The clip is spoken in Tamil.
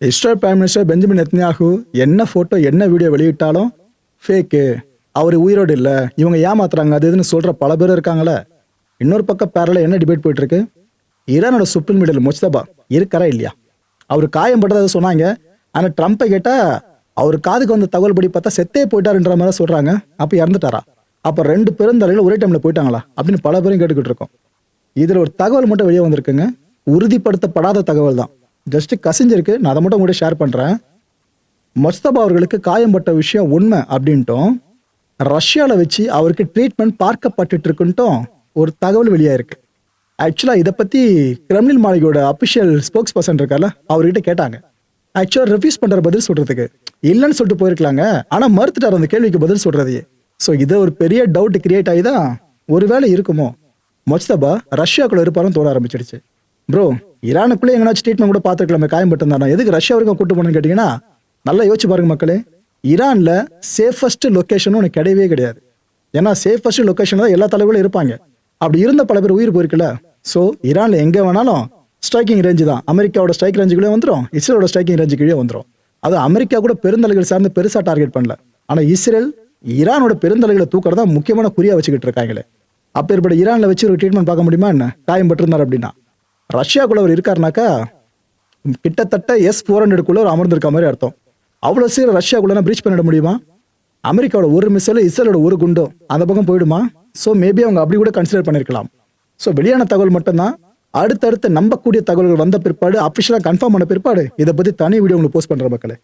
Israel prime minister Benjamin Netanyahu என்ன ஃபோட்டோ என்ன வீடியோ வெளியிட்டாலும் ஃபேக்கு, அவர் உயிரோடு இல்லை, இவங்க ஏமாத்துறாங்க அது இதுன்னு சொல்கிற பல பேர் இருக்காங்களே. இன்னொரு பக்கம் பேரல என்ன டிபேட் போயிட்டு இருக்கு, ஈரானோட சுப்ரீம் லீடர் முஜ்தபா இருக்காரா இல்லையா? அவர் காயம்பட்டதை சொன்னாங்க. ஆனால் ட்ரம்ப்பை கேட்டால் அவர் காதுக்கு வந்த தகவல் படி பார்த்தா செத்தே போயிட்டாருன்ற மாதிரி சொல்கிறாங்க. அப்போ இறந்துட்டாரா? அப்போ 2 பெருந்தலைகள் ஒரே டைமில் போயிட்டாங்களா அப்படின்னு பல பேரும் கேட்டுக்கிட்டு இருக்கோம். இதில் ஒரு தகவல் மட்டும் வெளியே வந்திருக்குங்க, உறுதிப்படுத்தப்படாத தகவல் தான், ஜஸ்ட் கசிஞ்சிருக்கு. நான் அதை மட்டும் உங்கள்கிட்ட ஷேர் பண்ணுறேன். முஜ்தபா அவர்களுக்கு காயம்பட்ட விஷயம் உண்மை அப்படின்ட்டும், ரஷ்யாவில் வச்சு அவருக்கு ட்ரீட்மெண்ட் பார்க்கப்பட்டு இருக்குன்ட்டும் ஒரு தகவல் வெளியாயிருக்கு. ஆக்சுவலாக இதை பற்றி கிரெம்லின் மாளிகையோட அஃபிஷியல் ஸ்போக்ஸ் பர்சன் இருக்கார்ல, அவர்கிட்ட கேட்டாங்க. ஆக்சுவலாக ரிஃப்யூஸ் பண்ணுற பதில் சொல்கிறதுக்கு இல்லைன்னு சொல்லிட்டு போயிருக்கலாங்க, ஆனால் மறுத்துட்டார் அந்த கேள்விக்கு பதில் சொல்கிறதையே. ஸோ இதை ஒரு பெரிய டவுட் கிரியேட் ஆகி தான் ஒருவேளை இருக்குமோ முஜ்தபா ரஷ்யாக்குள்ளே இருப்பாரும் தோட ஆரம்பிச்சிடுச்சு. ப்ரோ, ஈரானுக்குள்ளே எங்கேனாச்சும் ட்ரீட்மெண்ட் கூட பார்த்துருக்கலாமே, காயம்பட்டு எதுக்கு ரஷ்யா வரைக்கும் கூட்டு போகணும்னு கேட்டிங்கன்னா, நல்லா யோசிச்சு பாருங்க மக்களே. ஈரானில் சேஃபஸ்ட் லொக்கேஷனும் உனக்கு கிடையவே கிடையாது. ஏன்னா சேஃபஸ்ட் லொக்கேஷன் தான் எல்லா தலைவர்களும் இருப்பாங்க. அப்படி இருந்த பல பேர் உயிர் போயிருக்குல்ல. ஸோ ஈரானில் எங்கே வேணாலும் ஸ்ட்ரைக்கிங் ரேஞ்சு தான், அமெரிக்காவோட ஸ்ட்ரைக் ரேஞ்சுக்குள்ளே வந்துடும், இஸ்ரேலோட ஸ்ட்ரைக்கிங் ரேஞ்சுக்குள்ளே வந்துடும். அது அமெரிக்கா கூட பெருந்தலைகள் சார்ந்து பெருசாக டார்கெட் பண்ணல. ஆனால் இஸ்ரேல் ஈரானோட பெருந்தலைகளை தூக்கிறதா முக்கியமான குறியா வச்சுக்கிட்டு இருக்காங்களே. அப்பேற்பட்ட ஈரானில் வச்சு ஒரு ட்ரீட்மெண்ட் பார்க்க முடியுமா என்ன? காயம்பட்டிருந்தார் அப்படின்னா. ரஷ்யாக்குள்ள அவர் இருக்காருனாக்கா கிட்டத்தட்ட S-400 ஒரு அமர்ந்திருக்க மாதிரி அர்த்தம். அவ்வளோ சீக்கிரம் ரஷ்யாக்குள்ள பிரீச் பண்ணிட முடியுமா? அமெரிக்காவோட ஒரு மிசைல், இஸ்ரேலோட ஒரு குண்டோ அந்த பக்கம் போயிடுமா? ஸோ மேபி அவங்க அப்படி கூட கன்சிடர் பண்ணியிருக்கலாம். ஸோ வெளியான தகவல் மட்டும்தான். அடுத்தடுத்து நம்பக்கூடிய தகவல்கள் வந்த பிற்பாடு, அஃபிஷியலாக கன்ஃபார்ம் பண்ண பிற்பாடு இதை பற்றி தனி வீடியோ உங்களுக்கு போஸ்ட் பண்ணுற மக்களே.